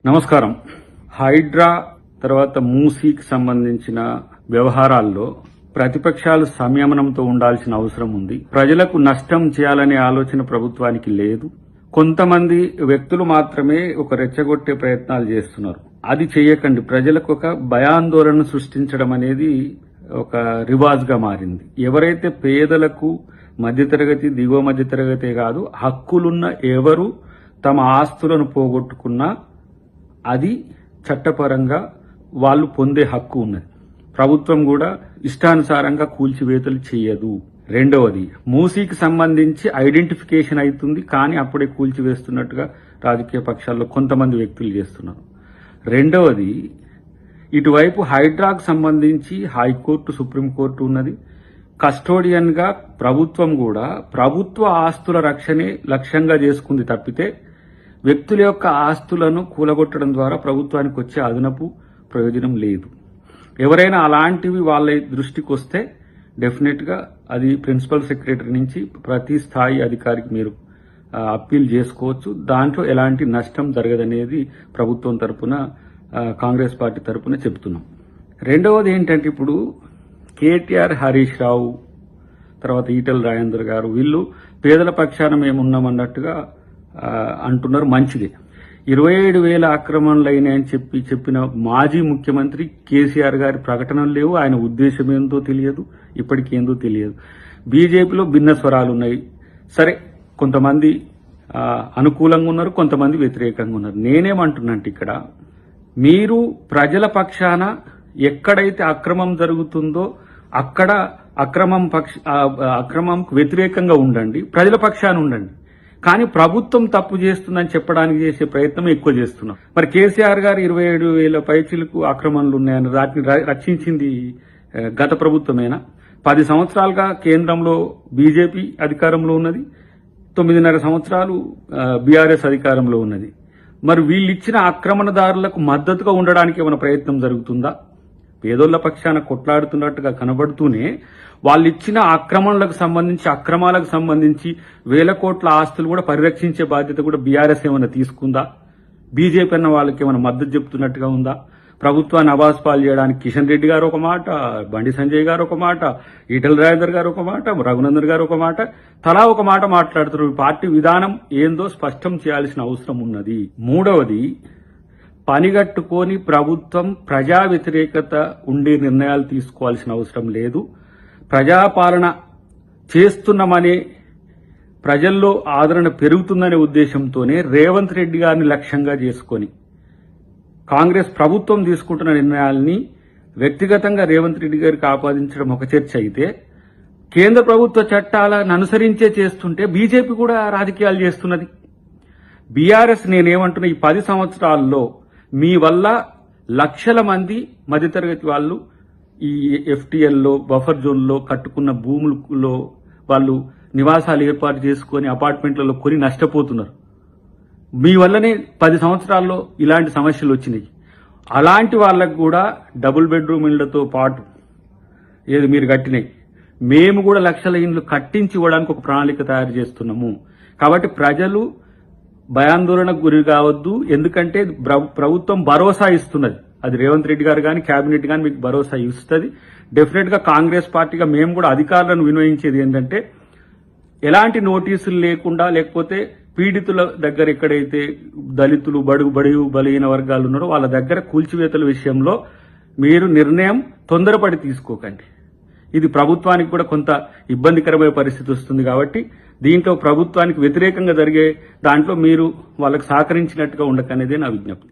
నమస్కారం. హైడ్రా తర్వాత మూసీకి సంబంధించిన వ్యవహారాల్లో ప్రతిపక్షాలు సంయమనంతో ఉండాల్సిన అవసరం ఉంది. ప్రజలకు నష్టం చేయాలనే ఆలోచన ప్రభుత్వానికి లేదు. కొంతమంది వ్యక్తులు మాత్రమే ఒక రెచ్చగొట్టే ప్రయత్నాలు చేస్తున్నారు. అది చేయకండి. ప్రజలకు ఒక భయాందోళన సృష్టించడం అనేది ఒక రివాజ్గా మారింది. ఎవరైతే పేదలకు, మధ్యతరగతి, దిగువ మధ్యతరగతే కాదు, హక్కులున్న ఎవరు తమ ఆస్తులను పోగొట్టుకున్నా అది చట్టపరంగా వాళ్ళు పొందే హక్కు ఉన్నది. ప్రభుత్వం కూడా ఇష్టానుసారంగా కూల్చివేతలు చేయదు. రెండవది, మూసీకి సంబంధించి ఐడెంటిఫికేషన్ అవుతుంది, కానీ అప్పుడే కూల్చివేస్తున్నట్టుగా రాజకీయ పక్షాల్లో కొంతమంది వ్యక్తులు చేస్తున్నారు. రెండవది, ఇటువైపు హైడ్రాకు సంబంధించి హైకోర్టు, సుప్రీంకోర్టు ఉన్నది. కస్టోడియన్ గా ప్రభుత్వం కూడా ప్రభుత్వ ఆస్తుల రక్షణే లక్ష్యంగా చేసుకుంది తప్పితే వ్యక్తుల యొక్క ఆస్తులను కూలగొట్టడం ద్వారా ప్రభుత్వానికి వచ్చే అదనపు ప్రయోజనం లేదు. ఎవరైనా అలాంటివి వాళ్ళ దృష్టికి వస్తే డెఫినెట్ గా అది ప్రిన్సిపల్ సెక్రటరీ నుంచి ప్రతి స్థాయి అధికారికి మీరు అప్పీల్ చేసుకోవచ్చు. దాంట్లో ఎలాంటి నష్టం జరగదనేది ప్రభుత్వం తరపున, కాంగ్రెస్ పార్టీ తరపున చెబుతున్నాం. రెండవది ఏంటంటే, ఇప్పుడు కేటీఆర్, హరీష్ రావు, తర్వాత ఈటెల రాజేందర్ గారు వీళ్ళు పేదల పక్షాన మేమున్నామన్నట్టుగా అంటున్నారు. మంచిదే. 27,000 అక్రమాలు అయినాయని చెప్పిన మాజీ ముఖ్యమంత్రి కేసీఆర్ గారి ప్రకటనలు లేవు. ఆయన ఉద్దేశం ఏందో తెలియదు, ఇప్పటికేందో తెలియదు. బీజేపీలో భిన్న స్వరాలు ఉన్నాయి. సరే, కొంతమంది అనుకూలంగా ఉన్నారు, కొంతమంది వ్యతిరేకంగా ఉన్నారు. నేనేమంటున్నాంటే, ఇక్కడ మీరు ప్రజల పక్షాన ఎక్కడైతే అక్రమం జరుగుతుందో అక్కడ అక్రమంకు వ్యతిరేకంగా ఉండండి, ప్రజల పక్షాన ఉండండి. కానీ ప్రభుత్వం తప్పు చేస్తుందని చెప్పడానికి చేసే ప్రయత్నం ఎక్కువ చేస్తున్నాం. మరి కేసీఆర్ గారు 27,000 పైచిలకు అక్రమాలు ఉన్నాయని వాటిని రక్షించింది గత ప్రభుత్వమేనా? 10 సంవత్సరాలుగా కేంద్రంలో బీజేపీ అధికారంలో ఉన్నది, 9.5 సంవత్సరాలు బీఆర్ఎస్ అధికారంలో ఉన్నది. మరి వీళ్ళిచ్చిన ఆక్రమణదారులకు మద్దతుగా ఉండడానికి ఏమైనా ప్రయత్నం జరుగుతుందా? పేదోళ్ల పక్షాన కొట్లాడుతున్నట్టుగా కనబడుతూనే వాళ్ళిచ్చిన ఆక్రమణలకు సంబంధించి, అక్రమాలకు సంబంధించి 1,000 కోట్ల ఆస్తులు కూడా పరిరక్షించే బాధ్యత కూడా బీఆర్ఎస్ ఏమైనా తీసుకుందా? బీజేపీ అన్న వాళ్ళకి ఏమైనా మద్దతు చెప్తున్నట్టుగా ఉందా? ప్రభుత్వాన్ని అబాస్పాలు చేయడానికి కిషన్ రెడ్డి గారు ఒక మాట, బండి సంజయ్ గారు ఒక మాట, ఈటెల రాజేందర్ గారు ఒక మాట, రఘునందన్ గారు ఒక మాట, తలా ఒక మాట మాట్లాడుతున్నారు. పార్టీ విధానం ఏందో స్పష్టం చేయాల్సిన అవసరం ఉన్నది. మూడవది, పనిగట్టుకొని ప్రభుత్వం ప్రజా వ్యతిరేకత ఉండే నిర్ణయాలు తీసుకోవాల్సిన అవసరం లేదు. ప్రజాపాలన చేస్తున్నామనే, ప్రజల్లో ఆదరణ పెరుగుతుందనే ఉద్దేశంతోనే రేవంత్ రెడ్డి గారిని లక్ష్యంగా చేసుకొని కాంగ్రెస్ ప్రభుత్వం తీసుకుంటున్న నిర్ణయాల్ని వ్యక్తిగతంగా రేవంత్ రెడ్డి గారికి ఆపాదించడం ఒక చర్చ అయితే, కేంద్ర ప్రభుత్వ చట్టాలను అనుసరించే చేస్తుంటే బీజేపీ కూడా రాజకీయాలు చేస్తున్నది. బీఆర్ఎస్ నేనేమంటున్నా, ఈ 10 సంవత్సరాల్లో మీ వల్ల లక్షల మంది మధ్యతరగతి వాళ్ళు ఈ ఎఫ్టీఎల్లో, బఫర్ జోన్లో కట్టుకున్న భూములలో వాళ్ళు నివాసాలు ఏర్పాటు చేసుకుని అపార్ట్మెంట్లలో కొని నష్టపోతున్నారు. మీ వల్లనే 10 సంవత్సరాల్లో ఇలాంటి సమస్యలు వచ్చినాయి. అలాంటి వాళ్ళకు కూడా డబుల్ బెడ్రూమ్ ఇళ్లతో పాటు ఏది మీరు కట్టినాయి, మేము కూడా లక్షల ఇండ్లు కట్టించి ఇవ్వడానికి ఒక ప్రణాళిక తయారు చేస్తున్నాము. కాబట్టి ప్రజలు భయాందోళనకు గురి కావద్దు. ఎందుకంటే ప్రభుత్వం భరోసా ఇస్తున్నది. అది రేవంత్ రెడ్డి గారు కానీ, కేబినెట్ కానీ మీకు భరోసా ఇస్తుంది. డెఫినెట్ గా కాంగ్రెస్ పార్టీగా మేము కూడా అధికారులను వినియోగించేది ఏంటంటే, ఎలాంటి నోటీసులు లేకుండా, లేకపోతే పీడితుల దగ్గర ఎక్కడైతే దళితులు, బడుగు బలహీన వర్గాలు ఉన్నారో వాళ్ళ దగ్గర కూల్చివేతల విషయంలో మీరు నిర్ణయం తొందరపడి తీసుకోకండి. ఇది ప్రభుత్వానికి కూడా కొంత ఇబ్బందికరమైన పరిస్థితి వస్తుంది. కాబట్టి దీంట్లో ప్రభుత్వానికి వ్యతిరేకంగా జరిగే దాంట్లో మీరు వాళ్ళకు సహకరించినట్టుగా ఉండకనేదే నా విజ్ఞప్తి.